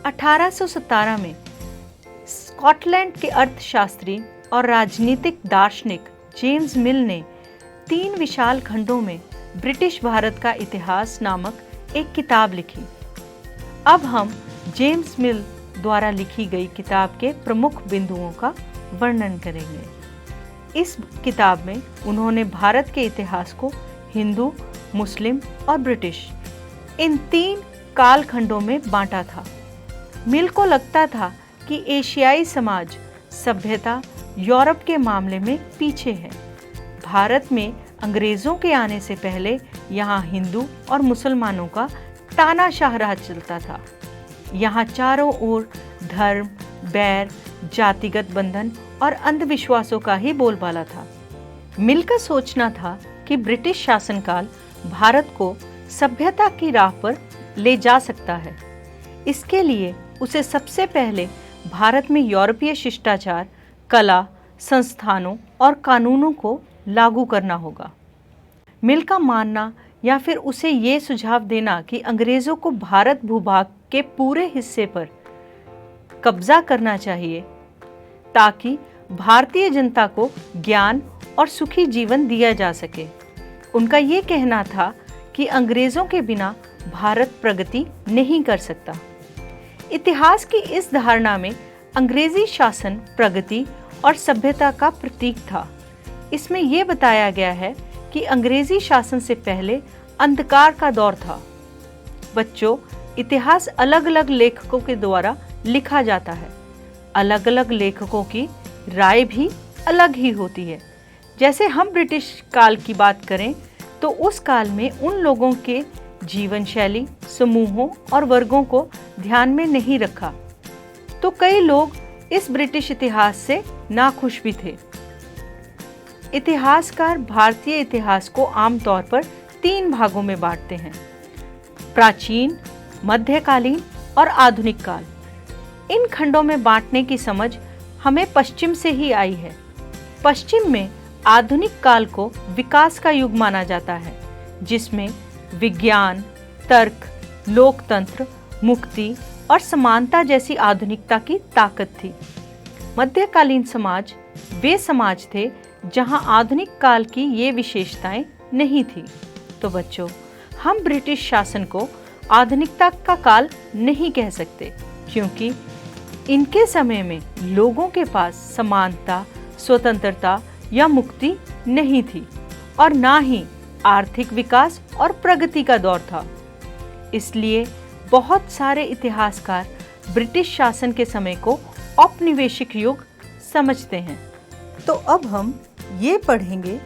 1817 में स्कॉटलैंड के अर्थशास्त्री और राजनीतिक दार्शनिक जेम्स मिल ने 3 विशाल खंडों में ब्रिटिश भारत का इतिहास नामक एक किताब लिखी। अब हम जेम्स मिल द्वारा लिखी गई किताब के प्रमुख बिंदुओं का वर्णन करेंगे। इस किताब में उन्होंने भारत के इतिहास को हिंदू, मुस्लिम और ब्रिटिश इन 3 कालखंडों में बांटा था। मिल को लगता था कि एशियाई समाज सभ्यता यूरोप के मामले में पीछे है। भारत में अंग्रेजों के आने से पहले यहाँ हिंदू और मुसलमानों का तानाशाह राज चलता था। यहाँ चारों ओर धर्म, बैर, जातिगत बंधन और अंधविश्वासों का ही बोलबाला था। मिल का सोचना था कि ब्रिटिश शासनकाल भारत को सभ्यता की राह पर ले जा सकता है। इसके लिए उसे सबसे पहले भारत में यूरोपीय शिष्टाचार, कला, संस्थानों और कानूनों को लागू करना होगा। मिल का मानना या फिर उसे ये सुझाव देना कि अंग्रेजों को भारत भूभाग के पूरे हिस्से पर कब्जा करना चाहिए ताकि भारतीय जनता को ज्ञान और सुखी जीवन दिया जा सके। उनका ये कहना था कि अंग्रेजों के बिना भारत प्रगति नहीं कर सकता। इतिहास की इस धारणा में अंग्रेजी शासन प्रगति और सभ्यता का प्रतीक था। इसमें यह बताया गया है कि अंग्रेजी शासन से पहले अंधकार का दौर था। बच्चों, इतिहास अलग अलग लेखकों के द्वारा लिखा जाता है। अलग अलग लेखकों की राय भी अलग ही होती है। जैसे हम ब्रिटिश काल की बात करें तो उस काल में उन लोगों के जीवन शैली, समूहों और वर्गों को ध्यान में नहीं रखा, तो कई लोग इस ब्रिटिश इतिहास से नाखुश भी थे। इतिहासकार भारतीय इतिहास को आमतौर पर 3 भागों में बांटते हैं: प्राचीन, मध्यकालीन और आधुनिक काल। इन खंडों में बांटने की समझ हमें पश्चिम से ही आई है। पश्चिम में आधुनिक काल को विकास का युग माना जाता है, जिसमें विज्ञान, तर्क, लोकतंत्र, मुक्ति और समानता जैसी आधुनिकता की ताकत थी। मध्यकालीन समाज वे समाज थे जहां आधुनिक काल की ये विशेषताएं नहीं थी। तो बच्चों, हम ब्रिटिश शासन को आधुनिकता का काल नहीं कह सकते, क्योंकि इनके समय में लोगों के पास समानता, स्वतंत्रता या मुक्ति नहीं थी और ना ही आर्थिक विकास और प्रगति का दौर था। इसलिए बहुत सारे इतिहासकार ब्रिटिश शासन के समय को औपनिवेशिक युग समझते हैं। तो अब हम ये पढ़ेंगे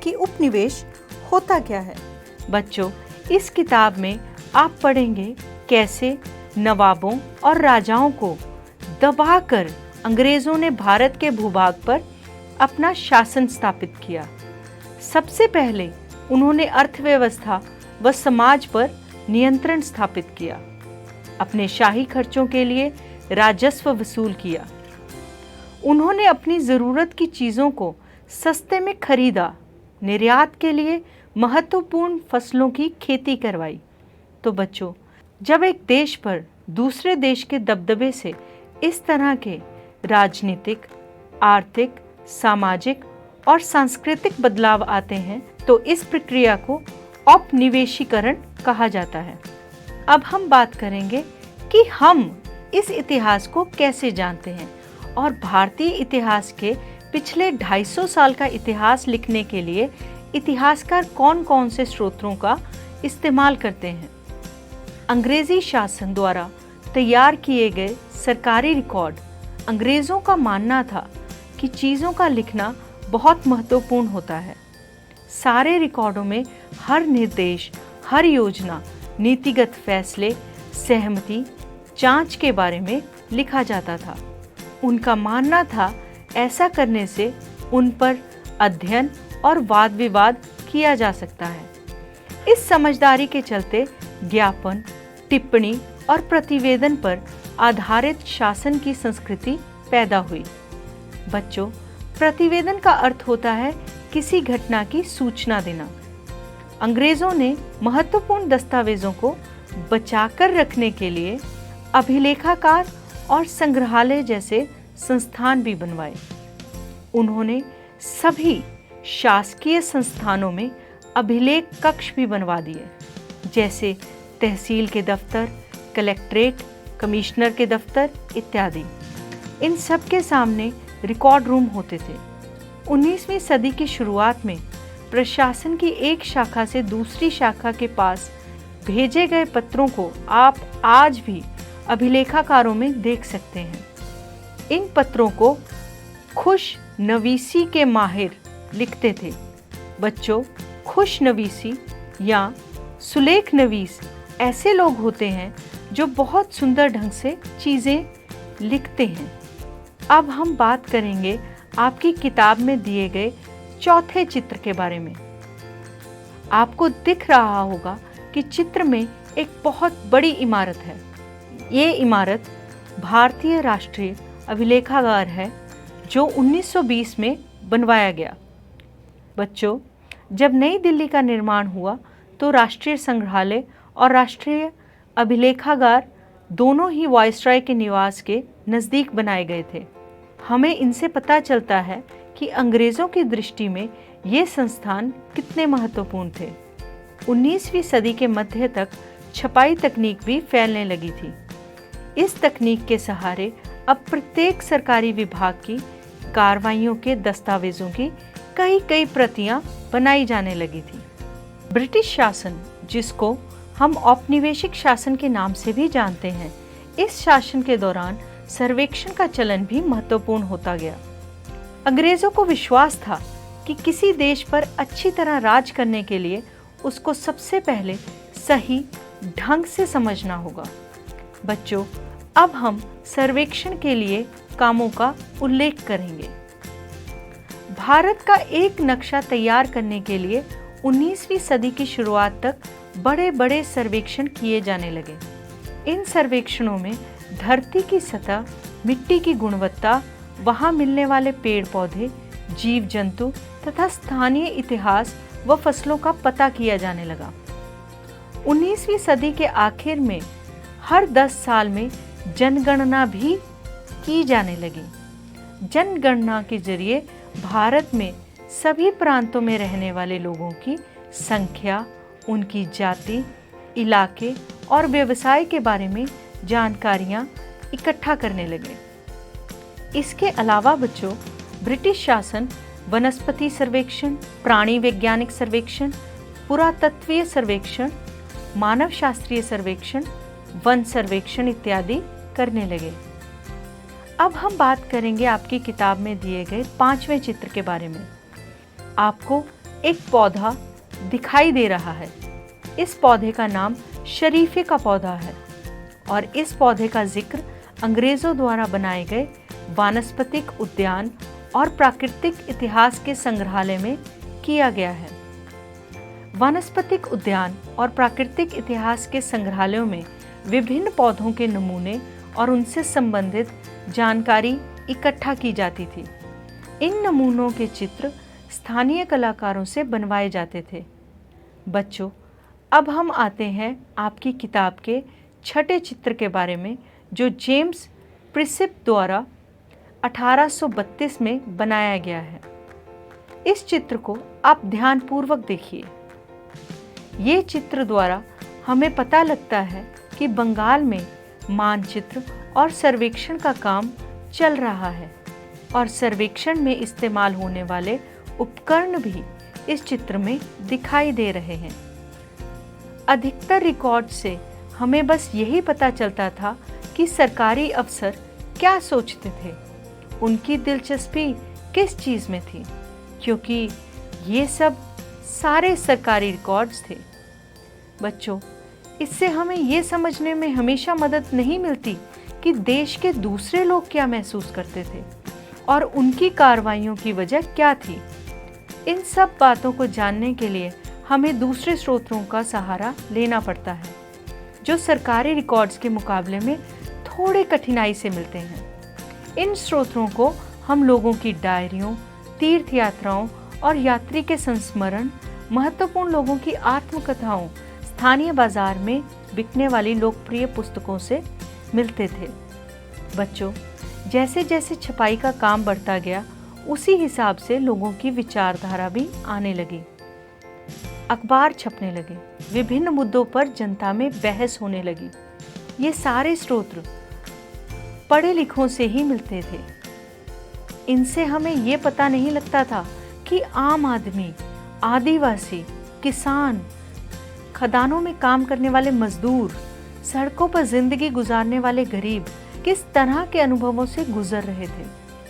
कि उपनिवेश होता क्या है। बच्चों, इस किताब में आप पढ़ेंगे कैसे नवाबों और राजाओं को दबाकर अंग्रेजों ने भारत के भूभाग पर अपना शासन स्थापित किया। सबसे पहले उन्होंने अर्थव्यवस्था व समाज पर नियंत्रण स्थापित किया। अपने शाही खर्चों के लिए राजस्व वसूल किया। उन्होंने अपनी ज़रूरत की चीज़ों को सस्ते में खरीदा। निर्यात के लिए महत्वपूर्ण फसलों की खेती करवाई। तो बच्चों, जब एक देश पर दूसरे देश के दबदबे से इस तरह के राजनीतिक, आर्थिक, सामाजिक और सांस्कृतिक बदलाव आते हैं तो इस प्रक्रिया को औपनिवेशीकरण कहा जाता है। अब हम बात करेंगे कि हम इस इतिहास को कैसे जानते हैं और भारतीय इतिहास के पिछले 250 साल का इतिहास लिखने के लिए इतिहासकार कौन कौन से स्रोतों का इस्तेमाल करते हैं। अंग्रेजी शासन द्वारा तैयार किए गए सरकारी रिकॉर्ड। अंग्रेज़ों का मानना था कि चीज़ों का लिखना बहुत महत्वपूर्ण होता है। सारे रिकॉर्डों में हर निर्देश, हर योजना, नीतिगत फैसले, सहमति, जांच के बारे में लिखा जाता था। उनका मानना था ऐसा करने से उन पर अध्ययन और वाद विवाद किया जा सकता है। इस समझदारी के चलते ज्ञापन, टिप्पणी और प्रतिवेदन पर आधारित शासन की संस्कृति पैदा हुई। बच्चों, प्रतिवेदन का अर्थ होता है किसी घटना की सूचना देना। अंग्रेजों ने महत्वपूर्ण दस्तावेजों को बचाकर रखने के लिए अभिलेखागार और संग्रहालय जैसे संस्थान भी बनवाए। उन्होंने सभी शासकीय संस्थानों में अभिलेख कक्ष भी बनवा दिए, जैसे तहसील के दफ्तर, कलेक्ट्रेट, कमिश्नर के दफ्तर इत्यादि। इन सब के सामने रिकॉर्ड रूम होते थे। 19वीं सदी की शुरुआत में प्रशासन की एक शाखा से दूसरी शाखा के पास भेजे गए पत्रों को आप आज भी अभिलेखाकारों में देख सकते हैं। इन पत्रों को खुश नवीसी के माहिर लिखते थे। बच्चों, खुश नवीसी या सुलेख नवीस ऐसे लोग होते हैं जो बहुत सुंदर ढंग से चीज़ें लिखते हैं। अब हम बात करेंगे आपकी किताब में दिए गए चौथे चित्र के बारे में। आपको दिख रहा होगा कि चित्र में एक बहुत बड़ी इमारत है। ये इमारत भारतीय राष्ट्रीय अभिलेखागार है, जो 1920 में बनवाया गया। बच्चों, जब नई दिल्ली का निर्माण हुआ तो राष्ट्रीय संग्रहालय और राष्ट्रीय अभिलेखागार दोनों ही वायसराय के निवास के नज़दीक बनाए गए थे। हमें इनसे पता चलता है कि अंग्रेज़ों की दृष्टि में ये संस्थान कितने महत्वपूर्ण थे। 19वीं सदी के मध्य तक छपाई तकनीक भी फैलने लगी थी। इस तकनीक के सहारे अब प्रत्येक सरकारी विभाग की कार्रवाइयों के दस्तावेजों की कई प्रतियां बनाई जाने लगी थी। ब्रिटिश शासन, जिसको हम औपनिवेशिक शासन के नाम से भी जानते हैं, इस शासन के दौरान सर्वेक्षण का चलन भी महत्वपूर्ण होता गया। अंग्रेजों को विश्वास था कि किसी देश पर अच्छी तरह राज करने के लिए उसको सबसे पहले सही ढंग से समझना होगा। बच्चों, अब हम सर्वेक्षण के लिए कामों का उल्लेख करेंगे। भारत का एक नक्शा तैयार करने के लिए 19वीं सदी की शुरुआत तक बड़े बड़े सर्वेक्षण किए जाने लगे। इन सर्वेक्षणों में धरती की सतह, मिट्टी की गुणवत्ता, वहाँ मिलने वाले पेड़ पौधे, जीव जंतु तथा स्थानीय इतिहास व फसलों का पता किया जाने लगा। 19वीं सदी के आखिर में हर 10 साल में जनगणना भी की जाने लगी। जनगणना के जरिए भारत में सभी प्रांतों में रहने वाले लोगों की संख्या, उनकी जाति, इलाके और व्यवसाय के बारे में जानकारियां इकट्ठा करने लगे। इसके अलावा बच्चों, ब्रिटिश शासन वनस्पति सर्वेक्षण, प्राणी वैज्ञानिक सर्वेक्षण, पुरातत्वीय सर्वेक्षण, मानव शास्त्रीय सर्वेक्षण, वन सर्वेक्षण इत्यादि करने लगे। अब हम बात करेंगे आपकी किताब में दिए गए 5वें चित्र के बारे में। आपको एक पौधा दिखाई दे रहा है। इस पौधे का नाम शरीफे का पौधा है और इस पौधे का जिक्र अंग्रेज़ों द्वारा बनाए गए वानस्पतिक उद्यान और प्राकृतिक इतिहास के संग्रहालय में किया गया है। वानस्पतिक उद्यान और प्राकृतिक इतिहास के संग्रहालयों में विभिन्न पौधों के नमूने और उनसे संबंधित जानकारी इकट्ठा की जाती थी। इन नमूनों के चित्र स्थानीय कलाकारों से बनवाए जाते थे। बच्चों, अब हम आते हैं आपकी किताब के 6ठे चित्र के बारे में, जो जेम्स प्रिसिप द्वारा 1832 में बनाया गया है। इस चित्र को आप ध्यानपूर्वक देखिए। ये चित्र द्वारा हमें पता लगता है कि बंगाल में मानचित्र और सर्वेक्षण का काम चल रहा है और सर्वेक्षण में इस्तेमाल होने वाले उपकरण भी इस चित्र में दिखाई दे रहे हैं। अधिकतर रिकॉर्ड से हमें बस यही पता चलता था कि सरकारी अफसर क्या सोचते थे, उनकी दिलचस्पी किस चीज़ में थी, क्योंकि ये सब सारे सरकारी रिकॉर्ड्स थे। बच्चों, इससे हमें ये समझने में हमेशा मदद नहीं मिलती कि देश के दूसरे लोग क्या महसूस करते थे और उनकी कार्रवाइयों की वजह क्या थी। इन सब बातों को जानने के लिए हमें दूसरे स्रोतों का सहारा लेना पड़ता है, जो सरकारी रिकॉर्ड्स के मुकाबले में थोड़े कठिनाई से मिलते हैं। इन स्रोतों को हम लोगों की डायरियों, तीर्थ यात्राओं और यात्री के संस्मरण, महत्वपूर्ण लोगों की आत्मकथाओं, स्थानीय बाजार में बिकने वाली लोकप्रिय पुस्तकों से मिलते थे। बच्चों, जैसे जैसे छपाई का काम बढ़ता गया, उसी हिसाब से लोगों की विचारधारा भी आने लगी। अखबार छपने लगे, विभिन्न मुद्दों पर जनता में बहस होने लगी। ये सारे स्रोत पढ़े लिखों से ही मिलते थे। इनसे हमें ये पता नहीं लगता था कि आम आदमी, आदिवासी, किसान, खदानों में काम करने वाले मजदूर, सड़कों पर जिंदगी गुजारने वाले गरीब किस तरह के अनुभवों से गुजर रहे थे।